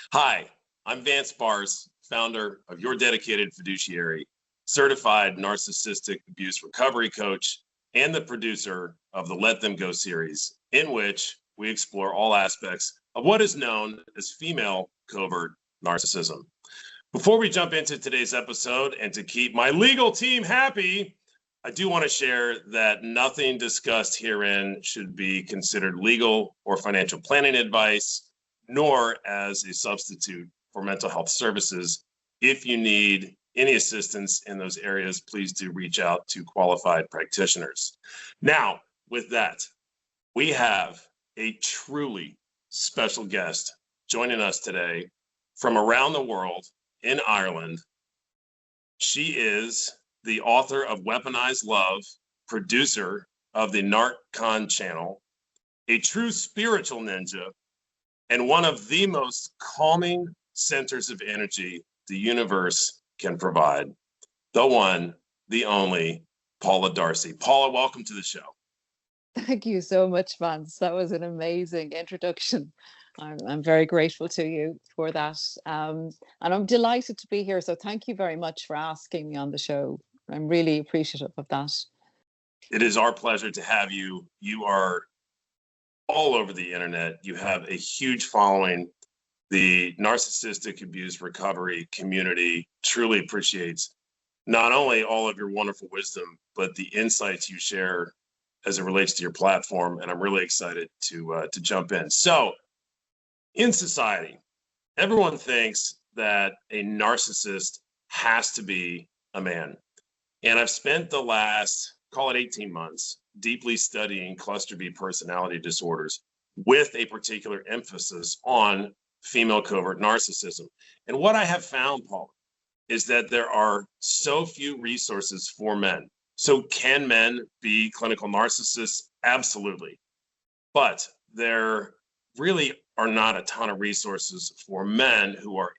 Hi, I'm Vance Bars, founder of Your Dedicated Fiduciary, certified narcissistic abuse recovery coach, and the producer of the Let Them Go series, in which we explore all aspects of what is known as female covert narcissism. Before we jump into today's episode, and to keep my legal team happy, I do want to share that nothing discussed herein should be considered legal or financial planning advice, nor as a substitute for mental health services. If you need any assistance in those areas, please do reach out to qualified practitioners. Now, with that, we have a truly special guest joining us today from around the world in Ireland. She is the author of Weaponized Love, producer of the Narccon channel, a true spiritual ninja, and one of the most calming centers of energy the universe can provide. The one, the only, Paula Darcy. Paula, welcome to the show. Thank you so much, Vance. That was an amazing introduction. I'm very grateful to you for that. And I'm delighted to be here. So thank you very much for asking me on the show. I'm really appreciative of that. It is our pleasure to have you. You are all over the internet. You have a huge following. The narcissistic abuse recovery community truly appreciates not only all of your wonderful wisdom, but the insights you share as it relates to your platform. And I'm really excited to jump in. So in society, everyone thinks that a narcissist has to be a man. And I've spent the last, call it 18 months, deeply studying cluster B personality disorders with a particular emphasis on female covert narcissism. And what I have found, Paul, is that there are so few resources for men. So can men be clinical narcissists? Absolutely. But there really are not a ton of resources for men who are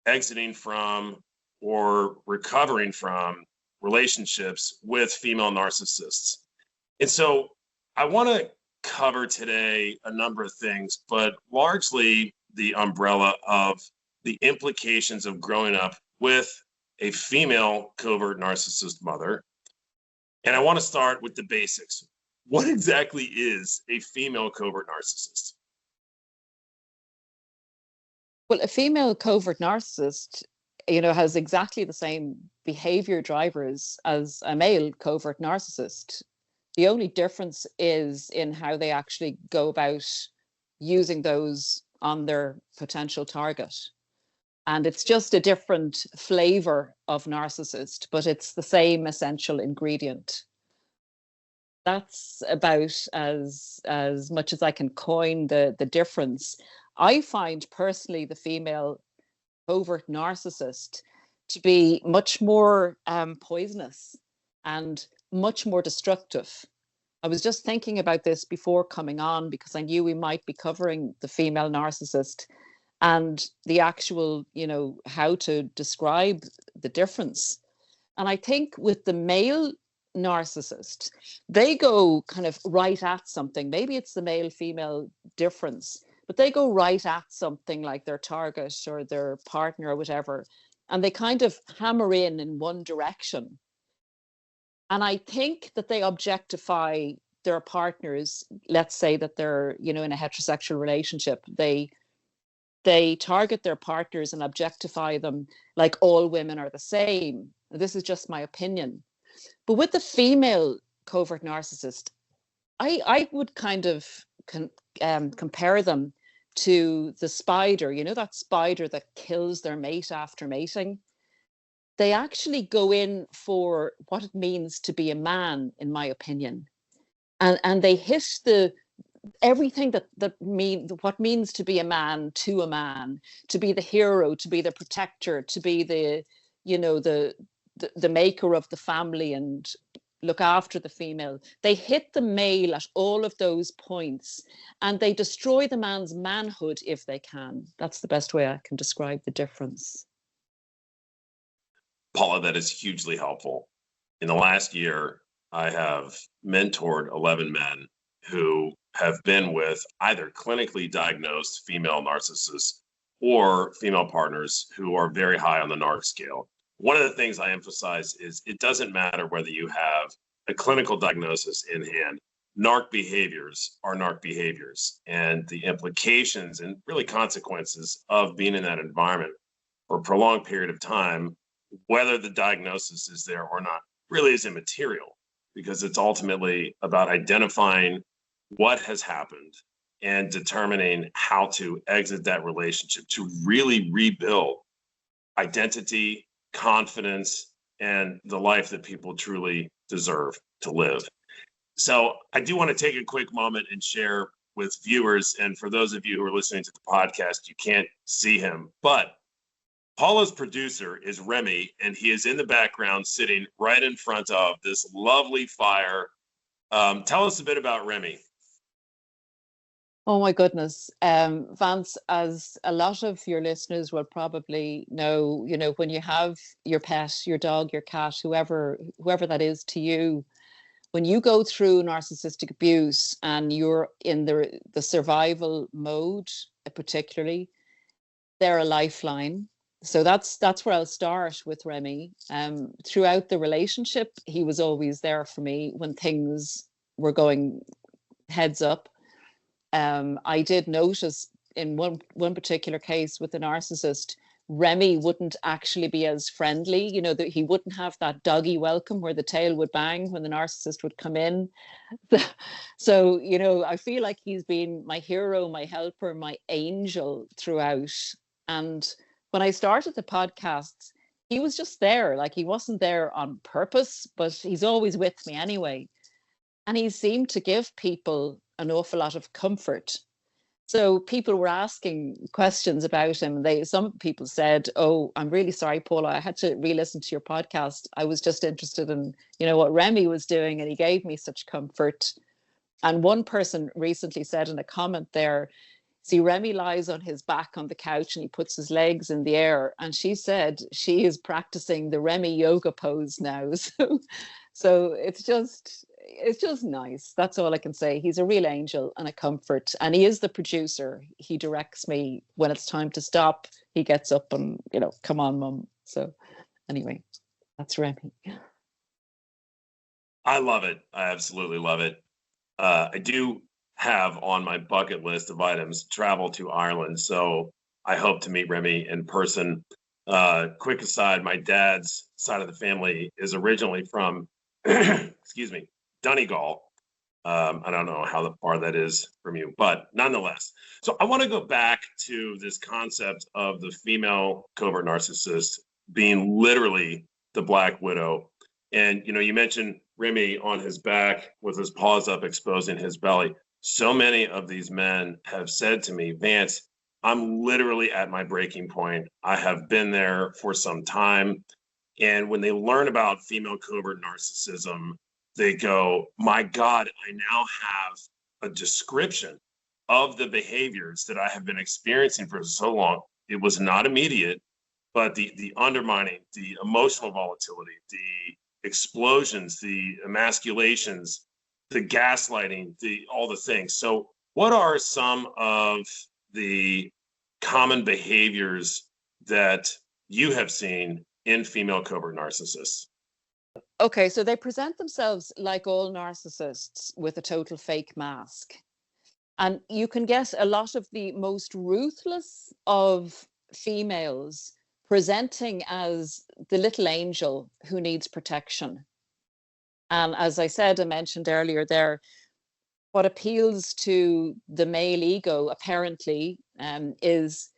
exiting from, or recovering from relationships with female narcissists. And so I want to cover today a number of things, but largely the umbrella of the implications of growing up with a female covert narcissist mother. And I want to start with the basics. What exactly is a female covert narcissist? Well, a female covert narcissist, has exactly the same behavior drivers as a male covert narcissist. The only difference is in how they actually go about using those on their potential target. And it's just a different flavor of narcissist, but it's the same essential ingredient. That's about as much as I can coin the difference. I find personally the female covert narcissist to be much more poisonous and much more destructive. I was just thinking about this before coming on because I knew we might be covering the female narcissist and the actual, how to describe the difference. And I think with the male narcissist, they go kind of right at something. Maybe it's the male-female difference, but they go right at something like their target or their partner or whatever, and they kind of hammer in one direction. And I think that they objectify their partners. Let's say that they're, in a heterosexual relationship. They target their partners and objectify them like all women are the same. This is just my opinion. But with the female covert narcissist, I would kind of compare them to the spider, that spider that kills their mate after mating. They actually go in for what it means to be a man, in my opinion. And they hit everything what means to be a man, to be the hero, to be the protector, to be the maker of the family and look after the female. They hit the male at all of those points and they destroy the man's manhood if they can. That's the best way I can describe the difference. Paula, that is hugely helpful. In the last year, I have mentored 11 men who have been with either clinically diagnosed female narcissists or female partners who are very high on the narc scale. One of the things I emphasize is it doesn't matter whether you have a clinical diagnosis in hand. Narc behaviors are narc behaviors, and the implications and really consequences of being in that environment for a prolonged period of time, whether the diagnosis is there or not, really is immaterial, because it's ultimately about identifying what has happened and determining how to exit that relationship to really rebuild identity, confidence, and the life that people truly deserve to live. So I do want to take a quick moment and share with viewers, and for those of you who are listening to the podcast, you can't see him, but Paula's producer is Remy, and he is in the background sitting right in front of this lovely fire. Tell us a bit about Remy. Oh my goodness. Vance, as a lot of your listeners will probably know, when you have your pet, your dog, your cat, whoever that is to you, when you go through narcissistic abuse and you're in the survival mode, particularly, they're a lifeline. So that's where I'll start with Remy. Throughout the relationship, he was always there for me when things were going heads up. I did notice in one particular case with the narcissist, Remy wouldn't actually be as friendly, that he wouldn't have that doggy welcome where the tail would bang when the narcissist would come in. So, I feel like he's been my hero, my helper, my angel throughout. And when I started the podcast, he was just there. Like, he wasn't there on purpose, but he's always with me anyway. And he seemed to give people an awful lot of comfort. So people were asking questions about him. Some people said, "Oh, I'm really sorry, Paula. I had to re-listen to your podcast. I was just interested in, what Remy was doing, and he gave me such comfort." And one person recently said in a comment there, "See, Remy lies on his back on the couch and he puts his legs in the air." And she said she is practicing the Remy yoga pose now. So it's just nice. That's all I can say. He's a real angel and a comfort. And he is the producer. He directs me when it's time to stop. He gets up and, come on, Mum. So anyway, that's Remy. I love it. I absolutely love it. I do have on my bucket list of items travel to Ireland. So I hope to meet Remy in person. Quick aside, my dad's side of the family is originally from, excuse me, Donegal. I don't know how far that is from you, but nonetheless. So I want to go back to this concept of the female covert narcissist being literally the Black Widow. And, you mentioned Remy on his back with his paws up, exposing his belly. So many of these men have said to me, "Vance, I'm literally at my breaking point. I have been there for some time." And when they learn about female covert narcissism, they go, "My God, I now have a description of the behaviors that I have been experiencing for so long." It was not immediate, but the undermining, the emotional volatility, the explosions, the emasculations, the gaslighting, all the things. So what are some of the common behaviors that you have seen in female covert narcissists? Okay, so they present themselves like all narcissists with a total fake mask. And you can get a lot of the most ruthless of females presenting as the little angel who needs protection. And as I mentioned earlier there, what appeals to the male ego apparently is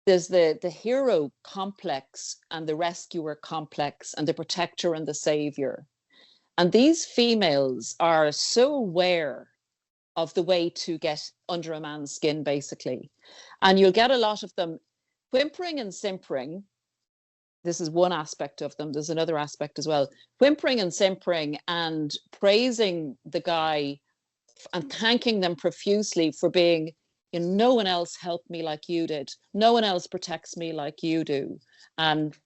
there's the hero complex and the rescuer complex and the protector and the savior. And these females are so aware of the way to get under a man's skin, basically. And you'll get a lot of them whimpering and simpering. This is one aspect of them. There's another aspect as well. Whimpering and simpering and praising the guy and thanking them profusely for being, no one else helped me like you did. No one else protects me like you do. And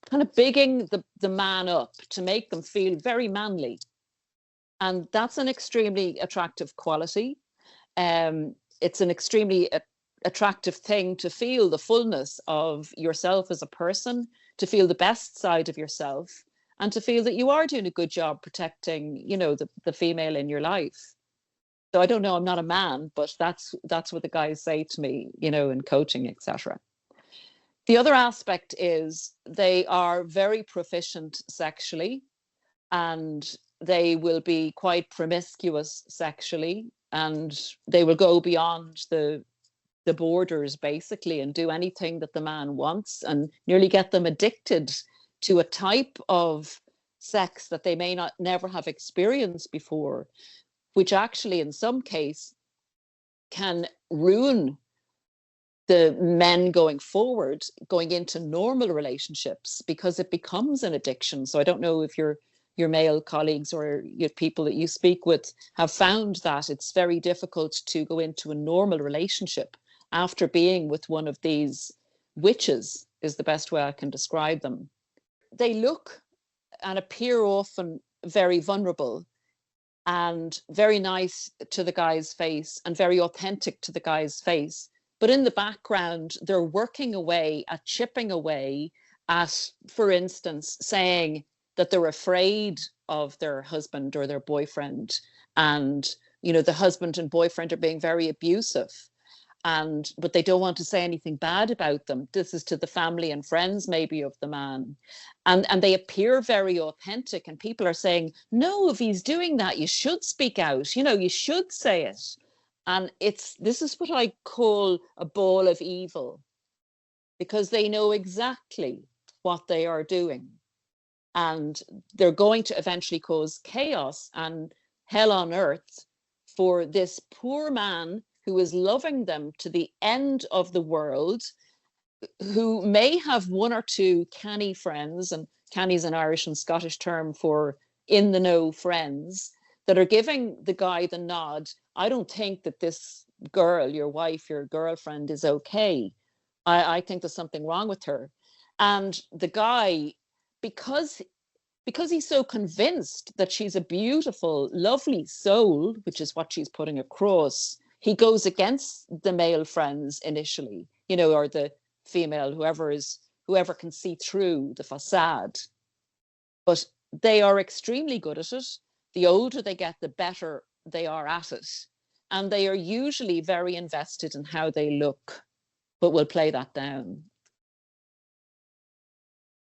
kind of bigging the man up to make them feel very manly. And that's an extremely attractive quality. It's an extremely attractive thing to feel the fullness of yourself as a person, to feel the best side of yourself, and to feel that you are doing a good job protecting, you know, the female in your life. So I don't know, I'm not a man, but that's what the guys say to me, you know, in coaching, etc. The other aspect is they are very proficient sexually, and they will be quite promiscuous sexually, and they will go beyond the borders basically and do anything that the man wants, and nearly get them addicted to a type of sex that they may not never have experienced before, which actually in some case can ruin the men going forward, going into normal relationships, because it becomes an addiction. So I don't know if your male colleagues or your people that you speak with have found that it's very difficult to go into a normal relationship after being with one of these witches, is the best way I can describe them. They look and appear often very vulnerable and very nice to the guy's face and very authentic to the guy's face. But in the background, they're working away at chipping away at, for instance, saying that they're afraid of their husband or their boyfriend. And, you know, the husband and boyfriend are being very abusive. But they don't want to say anything bad about them. This is to the family and friends maybe of the man. And they appear very authentic, and people are saying, no, if he's doing that, you should speak out, you know, you should say it. And this is what I call a ball of evil, because they know exactly what they are doing. And they're going to eventually cause chaos and hell on earth for this poor man who is loving them to the end of the world, who may have one or two canny friends, and canny is an Irish and Scottish term for in the know friends, that are giving the guy the nod. I don't think that this girl, your wife, your girlfriend, is okay. I think there's something wrong with her. And the guy, because he's so convinced that she's a beautiful, lovely soul, which is what she's putting across, he goes against the male friends initially, you know, or the female, whoever can see through the facade. But they are extremely good at it. The older they get, the better they are at it. And they are usually very invested in how they look, but will play that down.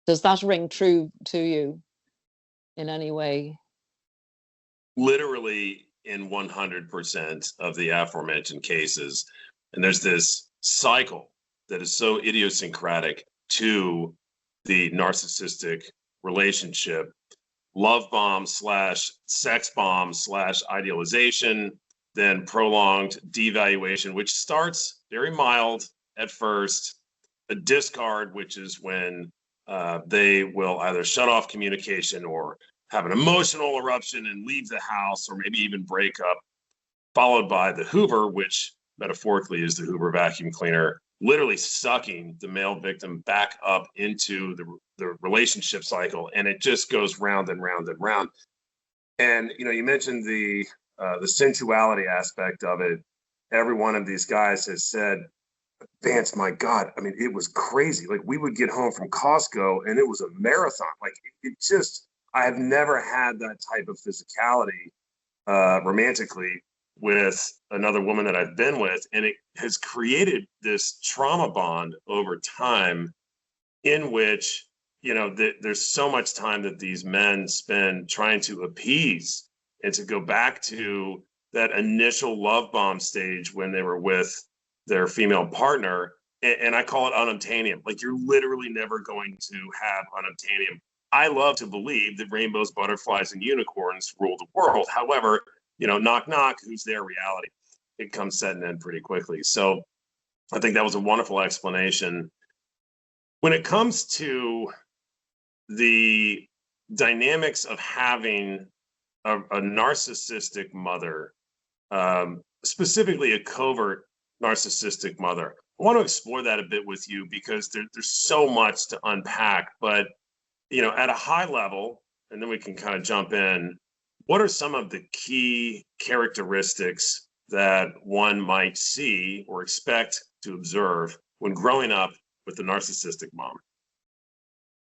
Does that ring true to you in any way? Literally in 100% of the aforementioned cases. And there's this cycle that is so idiosyncratic to the narcissistic relationship: love bomb / sex bomb / idealization, then prolonged devaluation, which starts very mild at first, a discard, which is when they will either shut off communication or have an emotional eruption and leave the house, or maybe even break up, followed by the Hoover, which metaphorically is the Hoover vacuum cleaner, literally sucking the male victim back up into the relationship cycle. And it just goes round and round and round. And, you know, you mentioned the sensuality aspect of it. Every one of these guys has said, Vance, my God, I mean, it was crazy. Like, we would get home from Costco and it was a marathon. Like, it just, I have never had that type of physicality romantically with another woman that I've been with. And it has created this trauma bond over time in which, you know, there's so much time that these men spend trying to appease and to go back to that initial love bomb stage when they were with their female partner. And I call it unobtainium. Like, you're literally never going to have unobtainium. I love to believe that rainbows, butterflies, and unicorns rule the world. However, you know, knock, knock, who's their reality? It comes setting in pretty quickly. So I think that was a wonderful explanation. When it comes to the dynamics of having a narcissistic mother, specifically a covert narcissistic mother, I want to explore that a bit with you, because there's so much to unpack. But, you know, at a high level, and then we can kind of jump in, what are some of the key characteristics that one might see or expect to observe when growing up with the narcissistic mom?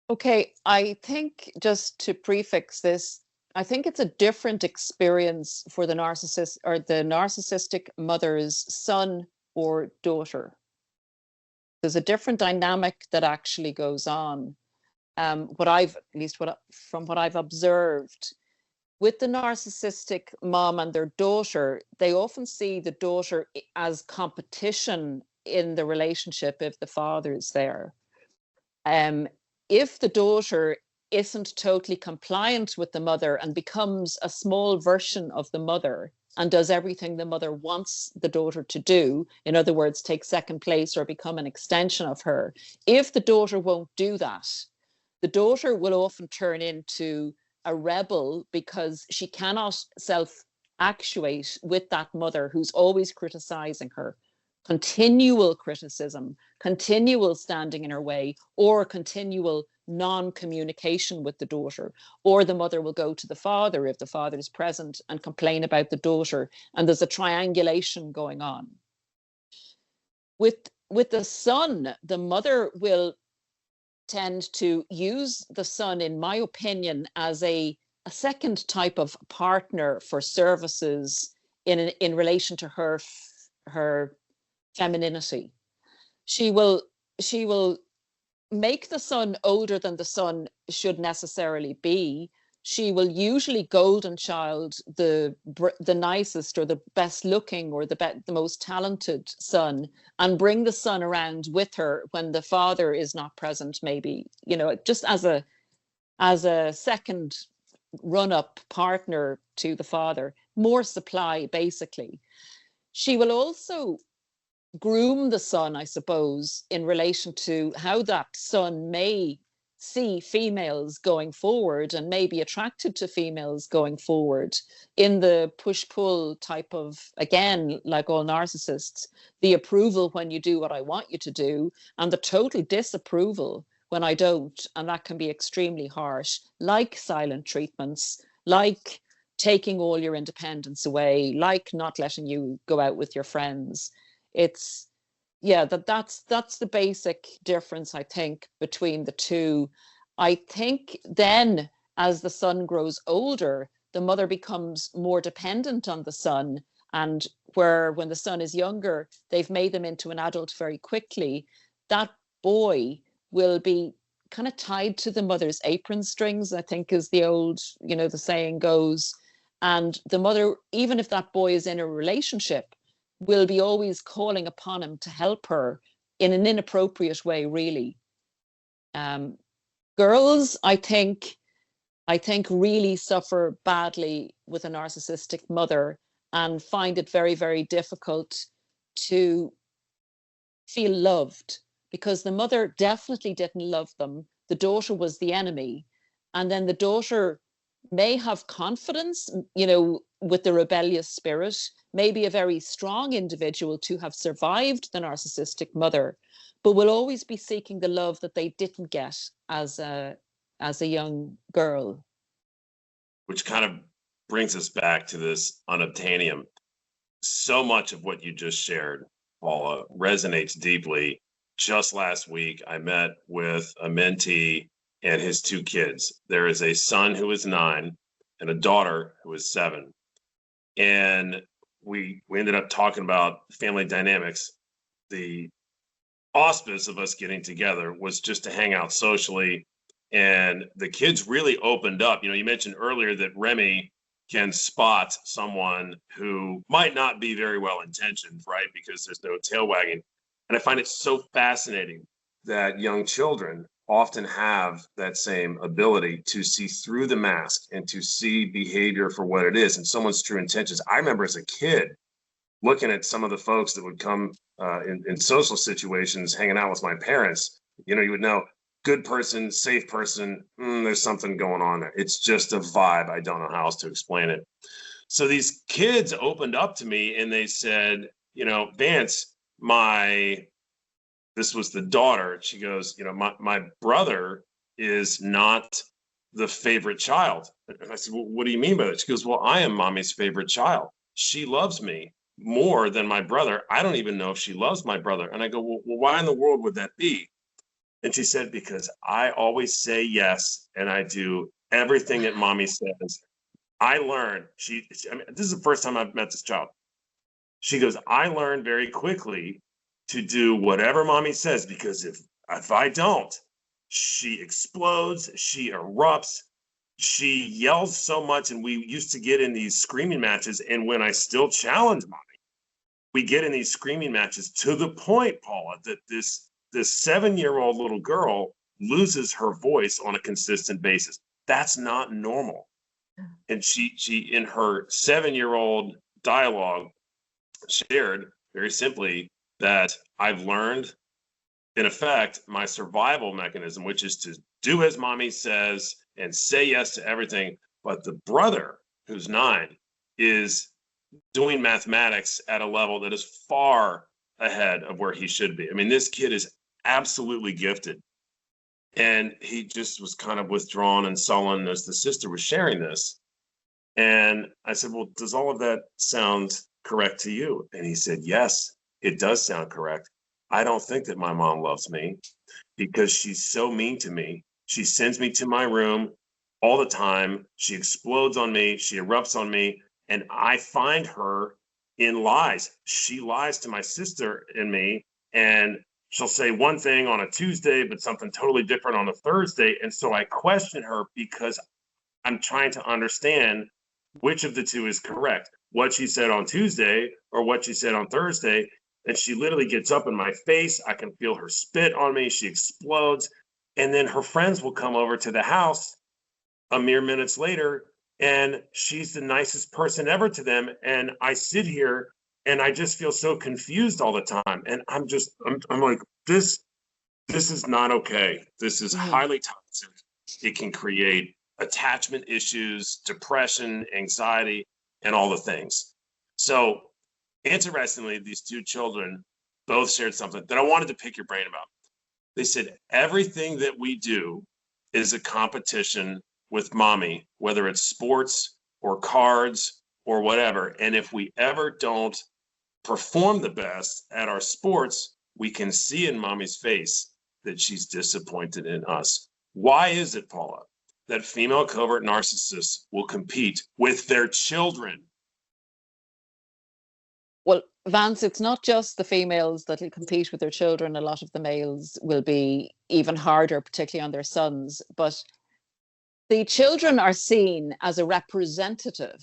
Okay, I think just to prefix this, I think it's a different experience for the narcissist or the narcissistic mother's son or daughter. There's a different dynamic that actually goes on. What I've, at least from what I've observed, with the narcissistic mom and their daughter, they often see the daughter as competition in the relationship if the father's there. If the daughter isn't totally compliant with the mother and becomes a small version of the mother and does everything the mother wants the daughter to do, in other words, take second place or become an extension of her, if the daughter won't do that, the daughter will often turn into a rebel because she cannot self-actuate with that mother who's always criticizing her. Continual criticism, continual standing in her way, or continual non-communication with the daughter. Or the mother will go to the father if the father is present and complain about the daughter, and there's a triangulation going on. With the son, the mother will tend to use the son, in my opinion, as a second type of partner for services in relation to her femininity. She will make the son older than the son should necessarily be. She will usually golden child the nicest or the best looking or the most talented son, and bring the son around with her when the father is not present, maybe, just as a second run-up partner to the father. More supply, basically. She will also groom the son, I suppose, in relation to how that son may see females going forward and may be attracted to females going forward, in the push-pull type of, again, like all narcissists, the approval when you do what I want you to do and the total disapproval when I don't. And that can be extremely harsh, like silent treatments, like taking all your independence away, like not letting you go out with your friends. It's, yeah, that's the basic difference, I think, between the two. I think then as the son grows older, the mother becomes more dependent on the son, and where when the son is younger, they've made them into an adult very quickly, that boy will be kind of tied to the mother's apron strings, I think, is the old, the saying goes. And the mother, even if that boy is in a relationship, will be always calling upon him to help her in an inappropriate way, really. Girls, I think really suffer badly with a narcissistic mother and find it very, very difficult to feel loved, because the mother definitely didn't love them. The daughter was the enemy. And then the daughter may have confidence, with the rebellious spirit, maybe a very strong individual to have survived the narcissistic mother, but will always be seeking the love that they didn't get as a young girl. Which kind of brings us back to this unobtainium. So much of what you just shared, Paula, resonates deeply. Just last week, I met with a mentee and his two kids. There is a son who is 9 and a daughter who is 7. And we ended up talking about family dynamics. The auspice of us getting together was just to hang out socially. And the kids really opened up. You mentioned earlier that Remy can spot someone who might not be very well intentioned, right? Because there's no tail wagging. And I find it so fascinating that young children often have that same ability to see through the mask and to see behavior for what it is and someone's true intentions. I remember as a kid looking at some of the folks that would come in social situations, hanging out with my parents. You would know, good person, safe person, there's something going on there. It's just a vibe. I don't know how else to explain it. So these kids opened up to me and they said, Vance, this was the daughter. She goes, my brother is not the favorite child. And I said, well, what do you mean by that? She goes, well, I am mommy's favorite child. She loves me. more than my brother. I don't even know if she loves my brother. And I go, well, why in the world would that be? And she said, because I always say yes, and I do everything that mommy says. I learned, I mean, this is the first time I've met this child. She goes, I learned very quickly to do whatever mommy says, because if I don't, she explodes, she erupts, she yells so much. And we used to get in these screaming matches. And when I still challenge mommy, we get in these screaming matches to the point, Paula, that this 7-year-old little girl loses her voice on a consistent basis. That's not normal. And she in her 7-year-old dialogue shared very simply that I've learned, in effect, my survival mechanism, which is to do as mommy says and say yes to everything. But the brother, who's 9, is doing mathematics at a level that is far ahead of where he should be. I mean, this kid is absolutely gifted. And he just was kind of withdrawn and sullen as the sister was sharing this. And I said, well, does all of that sound correct to you? And he said, yes, it does sound correct. I don't think that my mom loves me because she's so mean to me. She sends me to my room all the time. She explodes on me. She erupts on me. And I find her in lies. She lies to my sister and me. And she'll say one thing on a Tuesday, but something totally different on a Thursday. And so I question her because I'm trying to understand which of the two is correct, what she said on Tuesday or what she said on Thursday. And she literally gets up in my face. I can feel her spit on me. She explodes. And then her friends will come over to the house a mere minutes later, and she's the nicest person ever to them. And I sit here and I just feel so confused all the time. And I'm like, this is not okay. This is highly toxic. It can create attachment issues, depression, anxiety, and all the things. So interestingly, these two children both shared something that I wanted to pick your brain about. They said, everything that we do is a competition with mommy, whether it's sports or cards or whatever. And if we ever don't perform the best at our sports, we can see in mommy's face that she's disappointed in us. Why is it, Paula, that female covert narcissists will compete with their children? Well, Vance, it's not just the females that will compete with their children. A lot of the males will be even harder, particularly on their sons. But the children are seen as a representative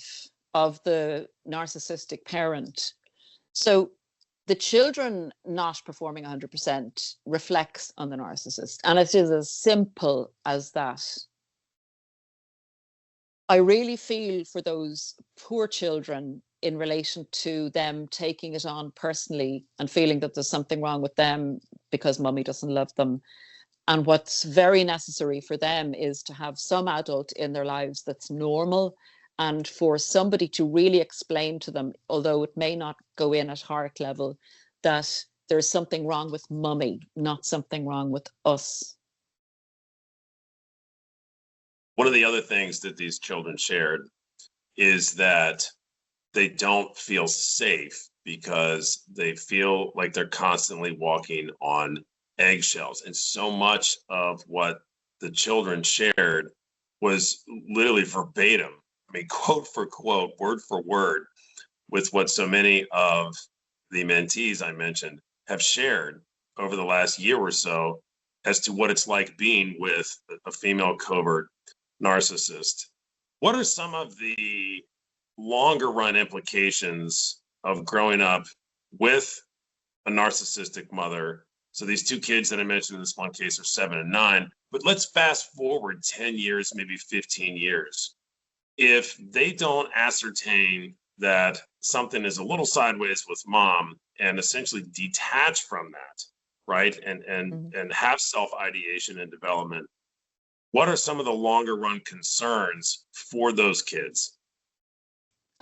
of the narcissistic parent. So the children not performing 100% reflects on the narcissist. And it is as simple as that. I really feel for those poor children in relation to them taking it on personally and feeling that there's something wrong with them because mummy doesn't love them. And what's very necessary for them is to have some adult in their lives that's normal, and for somebody to really explain to them, although it may not go in at heart level, that there's something wrong with mummy, not something wrong with us. One of the other things that these children shared is that they don't feel safe because they feel like they're constantly walking on eggshells. And so much of what the children shared was literally verbatim. I mean, quote for quote, word for word, with what so many of the mentees I mentioned have shared over the last year or so as to what it's like being with a female covert narcissist. What are some of the longer run implications of growing up with a narcissistic mother? So these two kids that I mentioned in this one case are 7 and 9, but let's fast forward 10 years, maybe 15 years. If they don't ascertain that something is a little sideways with mom and essentially detach from that, right? And have self-ideation and development, what are some of the longer run concerns for those kids?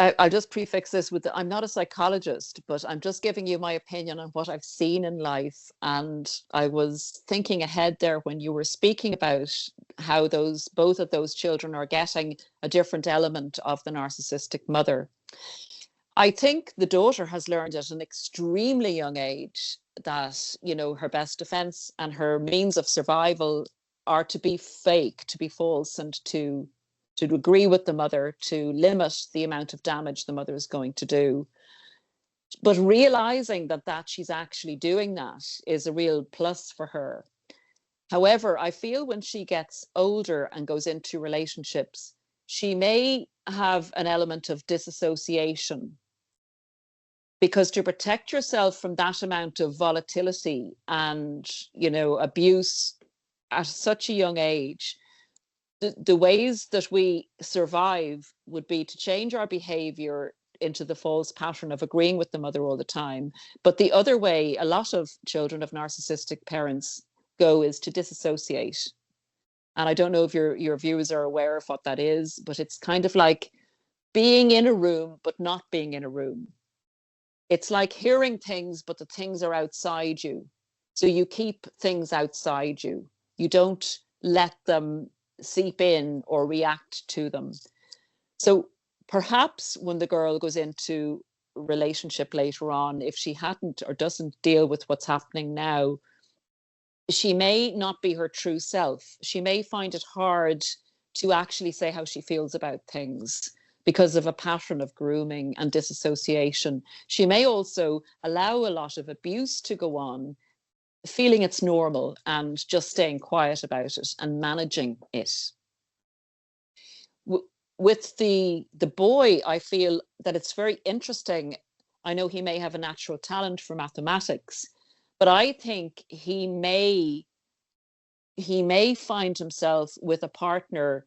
I'll just prefix this with, I'm not a psychologist, but I'm just giving you my opinion on what I've seen in life. And I was thinking ahead there when you were speaking about how both of those children are getting a different element of the narcissistic mother. I think the daughter has learned at an extremely young age that, you know, her best defense and her means of survival are to be fake, to be false, and to agree with the mother, to limit the amount of damage the mother is going to do. But realizing that she's actually doing that is a real plus for her. However, I feel when she gets older and goes into relationships, she may have an element of disassociation, because to protect yourself from that amount of volatility and, you know, abuse at such a young age, the ways that we survive would be to change our behavior into the false pattern of agreeing with the mother all the time. But the other way a lot of children of narcissistic parents go is to disassociate. And I don't know if your viewers are aware of what that is, but it's kind of like being in a room but not being in a room. It's like hearing things, but the things are outside you. So you keep things outside you. You don't let them seep in or react to them. So perhaps when the girl goes into a relationship later on, if she hadn't or doesn't deal with what's happening now, she may not be her true self. She may find it hard to actually say how she feels about things because of a pattern of grooming and disassociation. She may also allow a lot of abuse to go on, feeling it's normal and just staying quiet about it and managing it. With the boy, I feel that it's very interesting. I know he may have a natural talent for mathematics, but I think he may find himself with a partner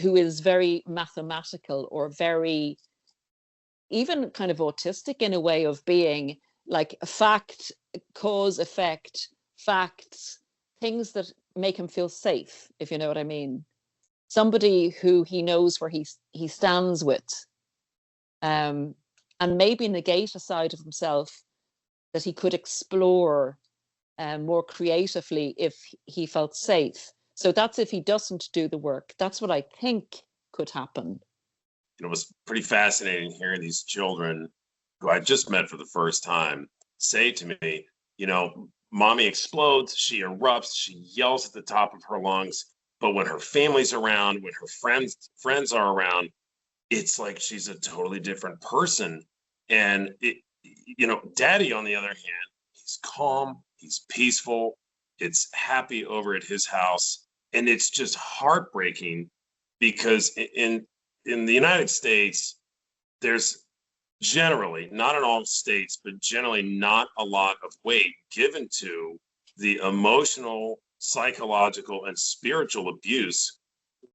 who is very mathematical or very even kind of autistic in a way of being, like fact, cause, effect, facts, things that make him feel safe, if you know what I mean. Somebody who he knows where he stands with, and maybe negate a side of himself that he could explore more creatively if he felt safe. So that's if he doesn't do the work. That's what I think could happen. It was pretty fascinating hearing these children who I just met for the first time say to me, you know, mommy explodes, she erupts, she yells at the top of her lungs, but when her family's around, when her friends are around, it's like she's a totally different person. And you know, daddy, on the other hand, he's calm, he's peaceful, it's happy over at his house. And it's just heartbreaking because in the United States, there's generally, not in all states, but generally not a lot of weight given to the emotional, psychological, and spiritual abuse.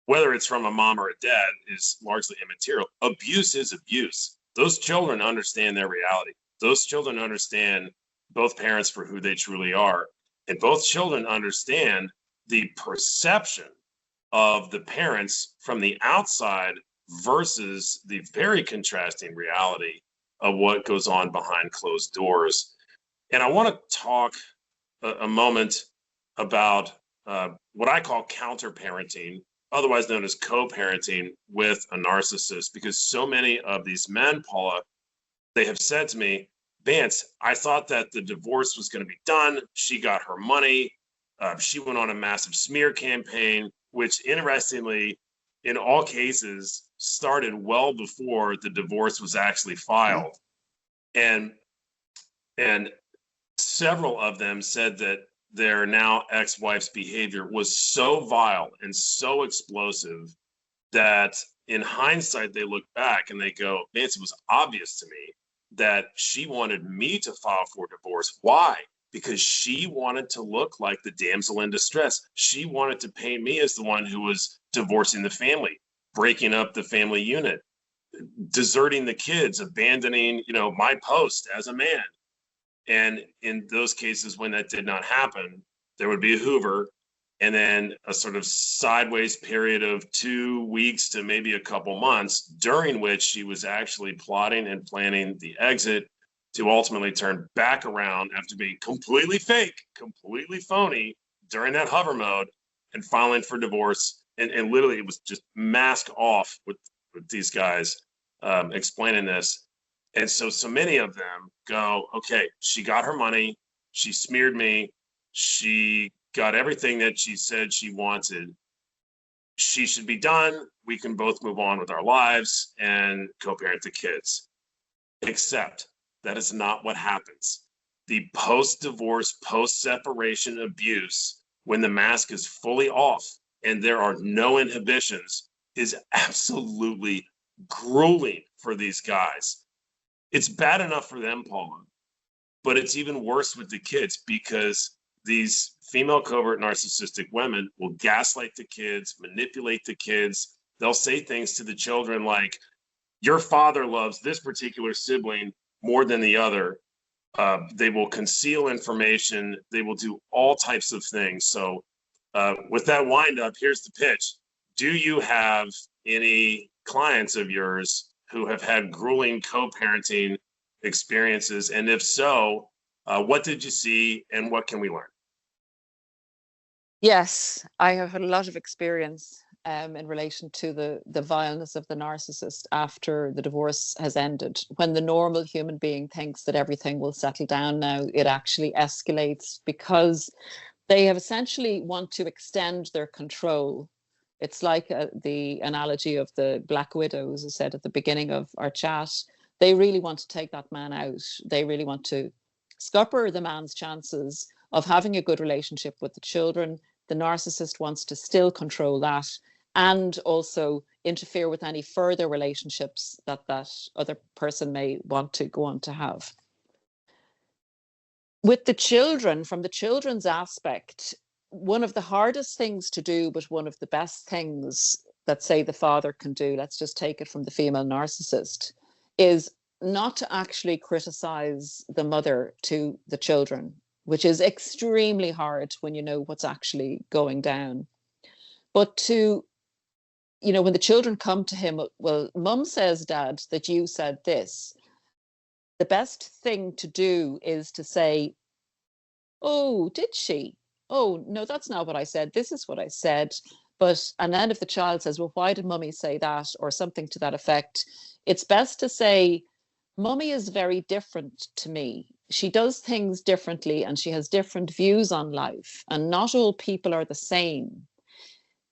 Whether it's from a mom or a dad is largely immaterial. Abuse is abuse. Those children understand their reality. Those children understand both parents for who they truly are. And both children understand the perception of the parents from the outside versus the very contrasting reality of what goes on behind closed doors. And I want to talk a moment about what I call counter-parenting, otherwise known as co-parenting with a narcissist, because so many of these men, Paula, they have said to me, Vance, I thought that the divorce was going to be done. She got her money. She went on a massive smear campaign, which interestingly, in all cases, started well before the divorce was actually filed. And several of them said that their now ex-wife's behavior was so vile and so explosive that in hindsight, they look back and they go, Vance, it was obvious to me that she wanted me to file for divorce. Why? Because she wanted to look like the damsel in distress. She wanted to paint me as the one who was divorcing the family, breaking up the family unit, deserting the kids, abandoning, you know, my post as a man. And in those cases, when that did not happen, there would be a Hoover and then a sort of sideways period of 2 weeks to maybe a couple months, during which she was actually plotting and planning the exit to ultimately turn back around after being completely fake, completely phony during that hover mode and filing for divorce. And literally it was just mask off with these guys explaining this. And so many of them go, okay, she got her money, she smeared me, she got everything that she said she wanted. She should be done. We can both move on with our lives and co-parent the kids. Except that is not what happens. The post-divorce, post-separation abuse, when the mask is fully off and there are no inhibitions, is absolutely grueling for these guys. It's bad enough for them, Paula, but it's even worse with the kids because these female covert narcissistic women will gaslight the kids, manipulate the kids. They'll say things to the children like, your father loves this particular sibling more than the other. They will conceal information. They will do all types of things. So with that wind up, here's the pitch. Do you have any clients of yours who have had grueling co-parenting experiences? And if so, what did you see and what can we learn? Yes, I have had a lot of experience in relation to the vileness of the narcissist after the divorce has ended. When the normal human being thinks that everything will settle down now, it actually escalates because they have essentially want to extend their control. It's like the analogy of the Black Widow, as I said at the beginning of our chat. They really want to take that man out. They really want to scupper the man's chances of having a good relationship with the children. The narcissist wants to still control that and also interfere with any further relationships that that other person may want to go on to have. With the children, from the children's aspect, one of the hardest things to do, but one of the best things that, say, the father can do, let's just take it from the female narcissist, is not to actually criticize the mother to the children, which is extremely hard when you know what's actually going down. But to, you know, when the children come to him, well, mum says, dad, that you said this. The best thing to do is to say, oh, did she? Oh, no, that's not what I said. This is what I said. But, and then if the child says, well, why did mummy say that? Or something to that effect, it's best to say, mummy is very different to me. She does things differently and she has different views on life. And not all people are the same.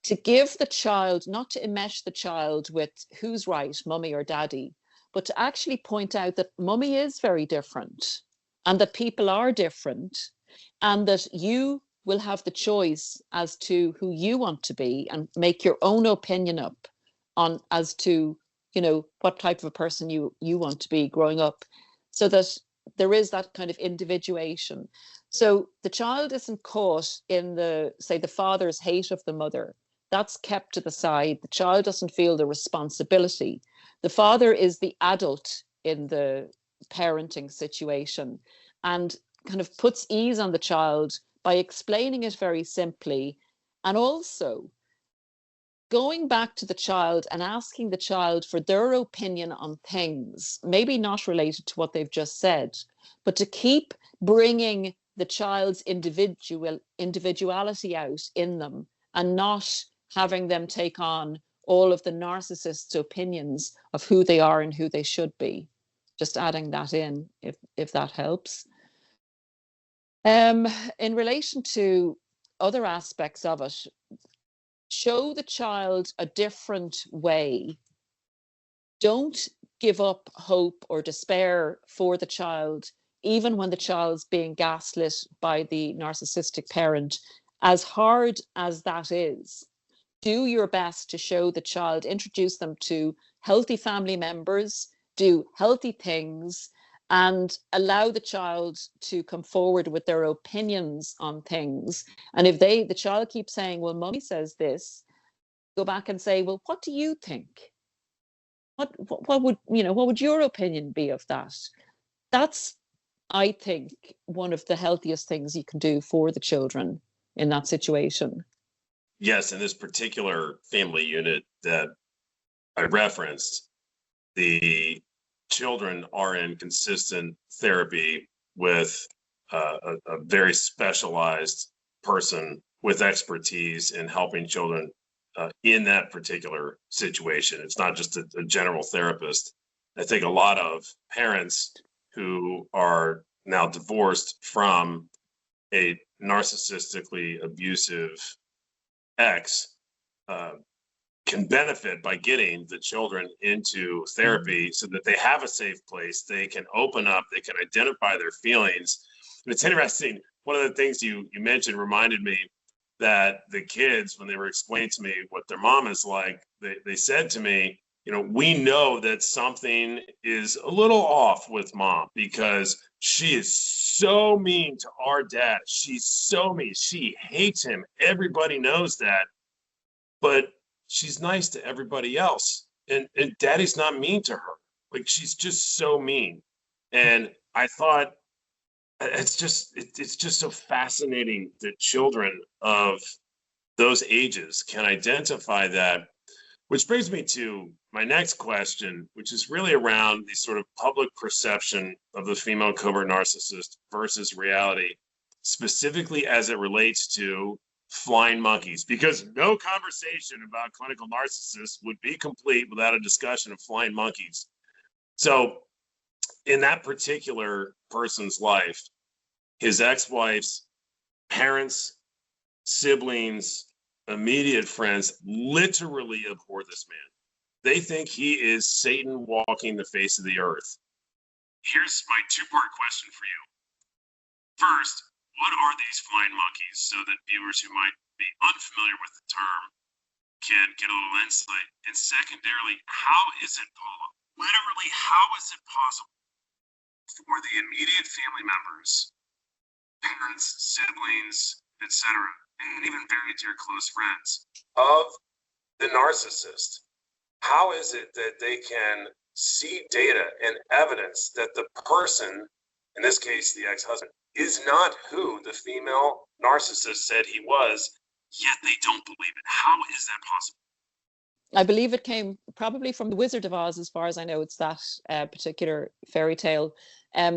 To give the child, not to enmesh the child with who's right, mummy or daddy, but to actually point out that mummy is very different and that people are different and that you will have the choice as to who you want to be and make your own opinion up on as to, you know, what type of a person you want to be growing up, so that there is that kind of individuation. So the child isn't caught in the, say, the father's hate of the mother. That's kept to the side. The child doesn't feel the responsibility. The father is the adult in the parenting situation and kind of puts ease on the child by explaining it very simply, and also going back to the child and asking the child for their opinion on things, maybe not related to what they've just said, but to keep bringing the child's individuality out in them and not having them take on all of the narcissist's opinions of who they are and who they should be. Just adding that in, if that helps. In relation to other aspects of it, show the child a different way. Don't give up hope or despair for the child, even when the child's being gaslit by the narcissistic parent. As hard as that is, do your best to show the child, introduce them to healthy family members, do healthy things, and allow the child to come forward with their opinions on things. And if the child keeps saying, well, mummy says this, go back and say, well, what do you think? What would your opinion be of that? That's, I think, one of the healthiest things you can do for the children in that situation. Yes, in this particular family unit that I referenced, the children are in consistent therapy with a very specialized person with expertise in helping children in that particular situation. It's not just a general therapist. I think a lot of parents who are now divorced from a narcissistically abusive ex can benefit by getting the children into therapy so that they have a safe place. They can open up, they can identify their feelings. And it's interesting. One of the things you mentioned reminded me that the kids, when they were explaining to me what their mom is like, they said to me, you know, we know that something is a little off with mom because she is so mean to our dad. She's so mean. She hates him. Everybody knows that. But she's nice to everybody else. And daddy's not mean to her. Like, she's just so mean. And I thought, it's just so fascinating that children of those ages can identify that, which brings me to my next question, which is really around the sort of public perception of the female covert narcissist versus reality, specifically as it relates to flying monkeys, because no conversation about clinical narcissists would be complete without a discussion of flying monkeys. So in that particular person's life, his ex-wife's parents, siblings, immediate friends literally abhor this man. They think he is Satan walking the face of the earth. Here's my two-part question for you. First, what are these flying monkeys, so that viewers who might be unfamiliar with the term can get a little insight? And secondarily, how is it, Paula, literally, how is it possible for the immediate family members, parents, siblings, etc., and even very dear close friends of the narcissist, how is it that they can see data and evidence that the person, in this case the ex-husband, is not who the female narcissist said he was, yet they don't believe it? How is that possible? I believe it came probably from the Wizard of Oz, as far as I know. It's that particular fairy tale.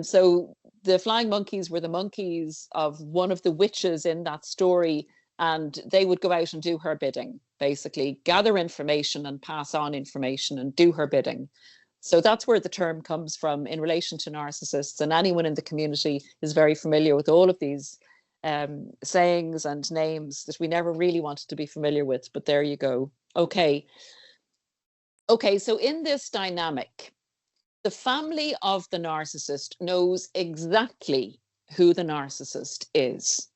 So the flying monkeys were the monkeys of one of the witches in that story, and they would go out and do her bidding, basically gather information and pass on information and do her bidding. So that's where the term comes from in relation to narcissists, and anyone in the community is very familiar with all of these sayings and names that we never really wanted to be familiar with, but there you go. Okay, so in this dynamic, the family of the narcissist knows exactly who the narcissist is.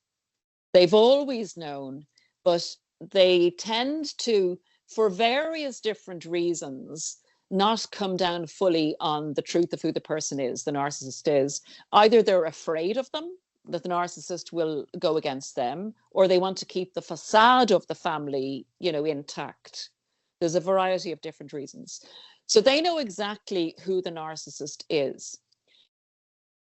They've always known, but they tend to, for various different reasons, not come down fully on the truth of who the person is, the narcissist is. Either they're afraid of them, that the narcissist will go against them, or they want to keep the facade of the family, intact. There's a variety of different reasons. So they know exactly who the narcissist is.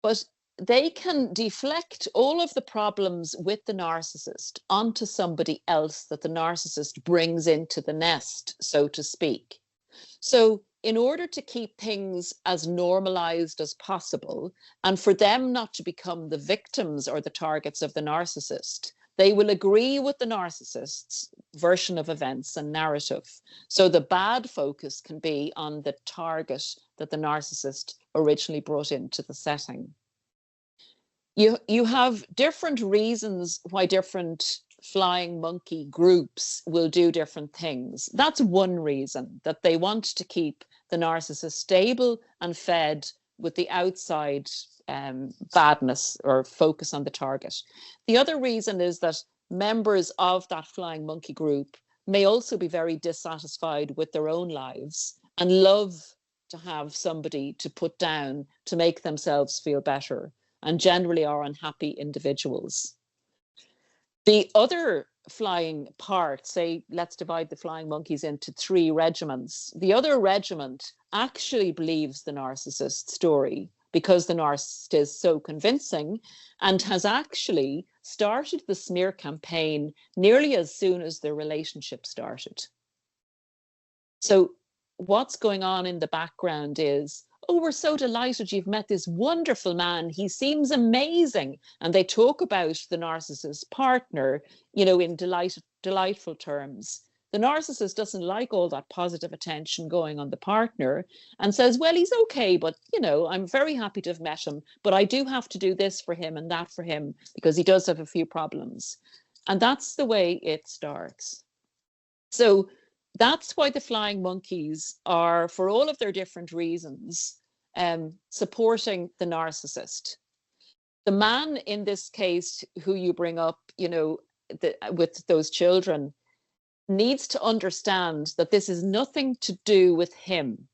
But they can deflect all of the problems with the narcissist onto somebody else that the narcissist brings into the nest, so to speak. So in order to keep things as normalized as possible, and for them not to become the victims or the targets of the narcissist, they will agree with the narcissist's version of events and narrative. So the bad focus can be on the target that the narcissist originally brought into the setting. You have different reasons why different flying monkey groups will do different things. That's one reason, that they want to keep the narcissist stable and fed with the outside badness or focus on the target. The other reason is that members of that flying monkey group may also be very dissatisfied with their own lives and love to have somebody to put down to make themselves feel better, and generally are unhappy individuals. The other flying part, say, let's divide the flying monkeys into 3 regiments. The other regiment actually believes the narcissist story because the narcissist is so convincing, and has actually started the smear campaign nearly as soon as the relationship started. So what's going on in the background is, oh, we're so delighted you've met this wonderful man. He seems amazing. And they talk about the narcissist partner, in delightful terms. The narcissist doesn't like all that positive attention going on the partner and says, well, he's okay, but, you know, I'm very happy to have met him, but I do have to do this for him and that for him because he does have a few problems. And that's the way it starts. So that's why the flying monkeys are, for all of their different reasons, supporting the narcissist. The man in this case, who you bring up, you know, with those children, needs to understand that this is nothing to do with him.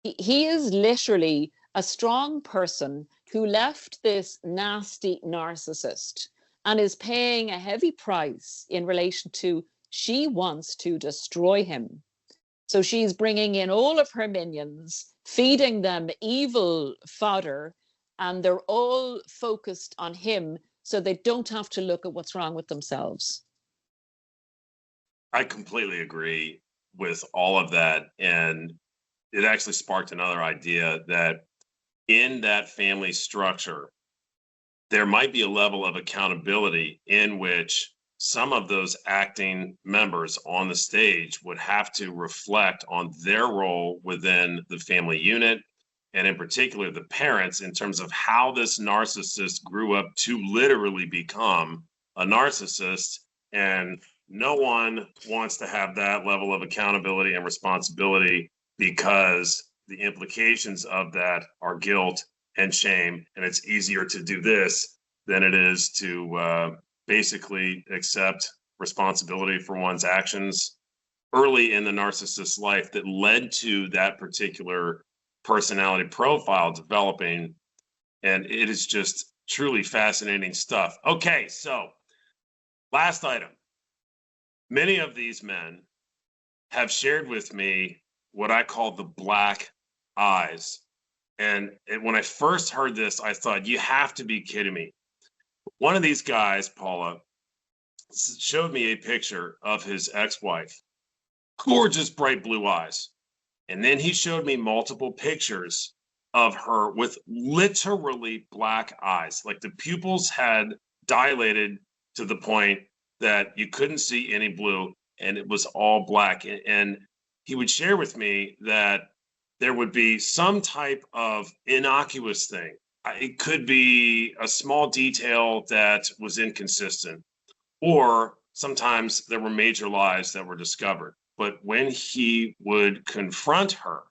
He is literally a strong person who left this nasty narcissist and is paying a heavy price in relation to she wants to destroy him. So she's bringing in all of her minions, feeding them evil fodder, and they're all focused on him so they don't have to look at what's wrong with themselves. I completely agree with all of that. And it actually sparked another idea that in that family structure, there might be a level of accountability in which some of those acting members on the stage would have to reflect on their role within the family unit, and in particular the parents, in terms of how this narcissist grew up to literally become a narcissist. And no one wants to have that level of accountability and responsibility, because the implications of that are guilt and shame. And it's easier to do this than it is to basically accept responsibility for one's actions early in the narcissist's life that led to that particular personality profile developing. And it is just truly fascinating stuff. Okay, so last item. Many of these men have shared with me what I call the black eyes. And when I first heard this, I thought, you have to be kidding me. One of these guys, Paula, showed me a picture of his ex-wife, gorgeous bright blue eyes. And then he showed me multiple pictures of her with literally black eyes, like the pupils had dilated to the point that you couldn't see any blue, and it was all black. And he would share with me that there would be some type of innocuous thing. It could be a small detail that was inconsistent, or sometimes there were major lies that were discovered. But when he would confront her,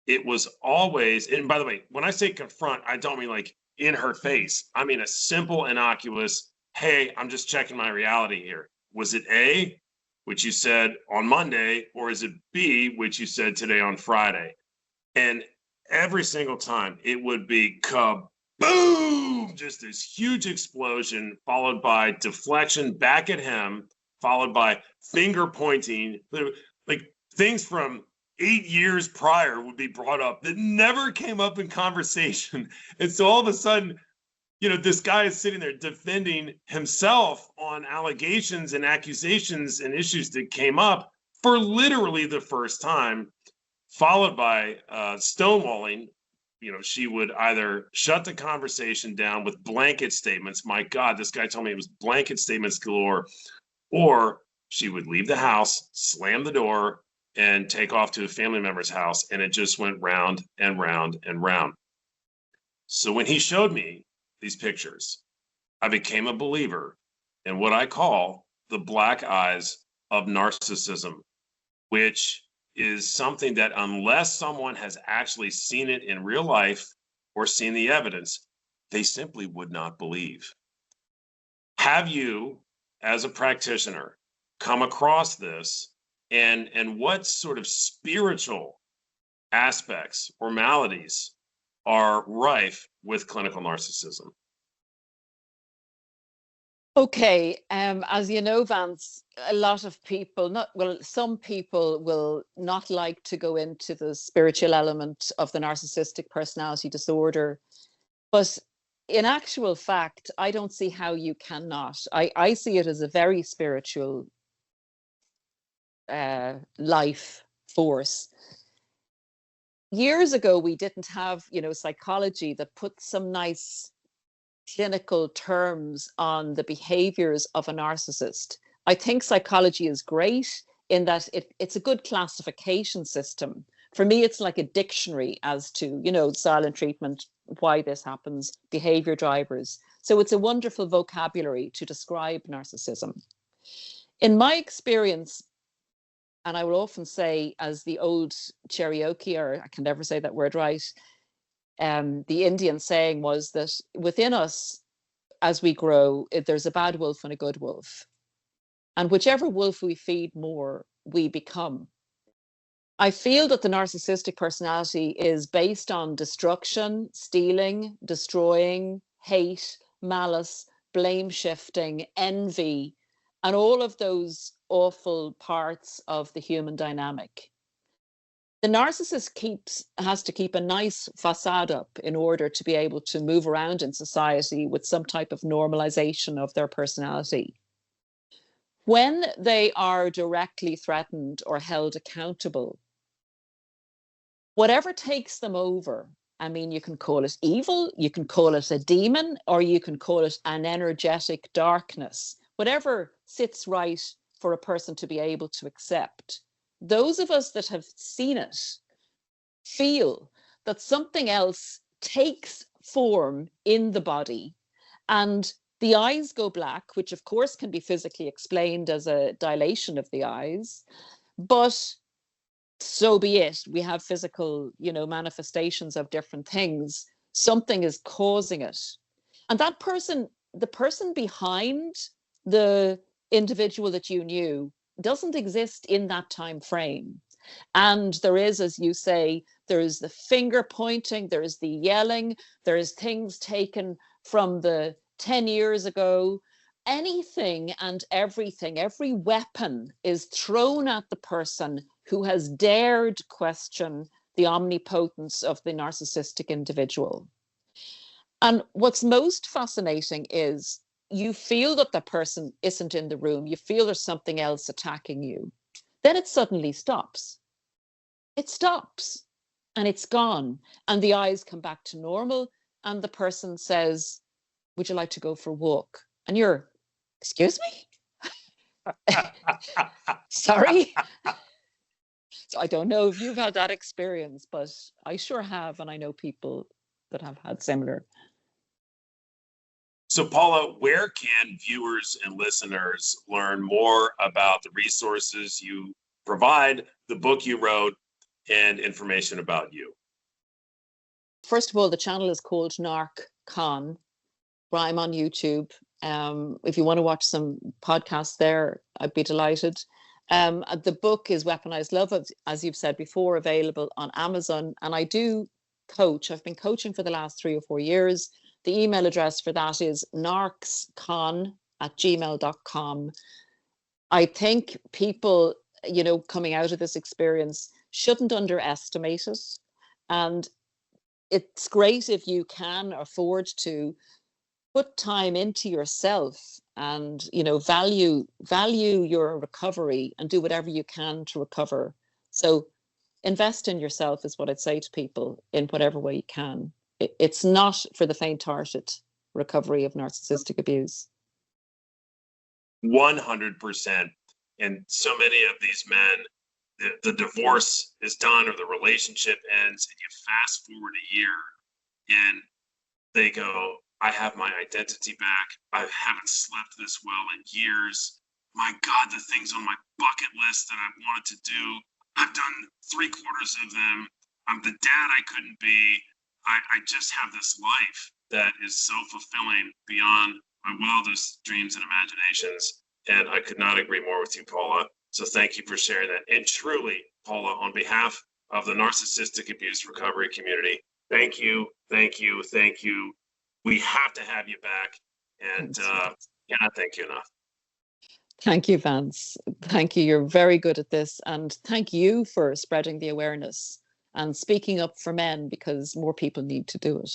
it was always, and by the way, when I say confront, I don't mean like in her face. I mean a simple, innocuous, hey, I'm just checking my reality here. Was it A, which you said on Monday, or is it B, which you said today on Friday? And every single time it would be kaboom, just this huge explosion, followed by deflection back at him, followed by finger pointing. Like things from 8 years prior would be brought up that never came up in conversation. And so all of a sudden, you know, this guy is sitting there defending himself on allegations and accusations and issues that came up for literally the first time, followed by stonewalling. You know, she would either shut the conversation down with blanket statements. My God, this guy told me it was blanket statements galore. Or she would leave the house, slam the door, and take off to a family member's house. And it just went round and round and round. So when he showed me these pictures, I became a believer in what I call the black eyes of narcissism, which is something that unless someone has actually seen it in real life or seen the evidence, they simply would not believe. Have you, as a practitioner, come across this, and what sort of spiritual aspects or maladies are rife with clinical narcissism? Okay, as you know, Vance, a lot of people, some people will not like to go into the spiritual element of the narcissistic personality disorder. But in actual fact, I don't see how you cannot. I see it as a very spiritual life force. Years ago, we didn't have, psychology that put some nice clinical terms on the behaviors of a narcissist. I think psychology is great in that it's a good classification system. For me, it's like a dictionary as to, silent treatment, why this happens, behavior drivers. So it's a wonderful vocabulary to describe narcissism. In my experience, and I will often say, as the old Cherokee, or I can never say that word right, the Indian saying was that within us, as we grow, there's a bad wolf and a good wolf. And whichever wolf we feed more, we become. I feel that the narcissistic personality is based on destruction, stealing, destroying, hate, malice, blame shifting, envy, and all of those awful parts of the human dynamic. The narcissist has to keep a nice facade up in order to be able to move around in society with some type of normalization of their personality. When they are directly threatened or held accountable, whatever takes them over, I mean, you can call it evil, you can call it a demon, or you can call it an energetic darkness, whatever sits right for a person to be able to accept. Those of us that have seen it feel that something else takes form in the body, and the eyes go black, which of course can be physically explained as a dilation of the eyes, but so be it. We have physical, manifestations of different things. Something is causing it. And that person, the person behind the individual that you knew, doesn't exist in that time frame. And there is, as you say, there is the finger pointing, there is the yelling, there is things taken from the 10 years ago. Anything and everything, every weapon is thrown at the person who has dared question the omnipotence of the narcissistic individual. And what's most fascinating is you feel that the person isn't in the room, you feel there's something else attacking you. Then it suddenly stops. It stops and it's gone. And the eyes come back to normal. And the person says, would you like to go for a walk? And you're, excuse me? Sorry? So I don't know if you've had that experience, but I sure have. And I know people that have had similar. So Paula, where can viewers and listeners learn more about the resources you provide, the book you wrote, and information about you? First of all, the channel is called Narccon, where I'm on YouTube. If you want to watch some podcasts there, I'd be delighted. The book is Weaponized Love, as you've said before, available on Amazon. And I do coach. I've been coaching for the last 3 or 4 years. The email address for that is narcscon@gmail.com. I think people, coming out of this experience shouldn't underestimate it. And it's great if you can afford to put time into yourself and, value your recovery and do whatever you can to recover. So invest in yourself is what I'd say to people in whatever way you can. It's not for the faint-hearted, recovery of narcissistic abuse. 100%. And so many of these men, the divorce is done or the relationship ends, and you fast forward a year and they go, I have my identity back. I haven't slept this well in years. My God, the things on my bucket list that I wanted to do, I've done 3/4 of them. I'm the dad I couldn't be. I just have this life that is so fulfilling beyond my wildest dreams and imaginations. And I could not agree more with you, Paula. So thank you for sharing that. And truly, Paula, on behalf of the narcissistic abuse recovery community, thank you, thank you, thank you. We have to have you back. And cannot thank you enough. Thank you, Vance. Thank you. You're very good at this. And thank you for spreading the awareness and speaking up for men, because more people need to do it.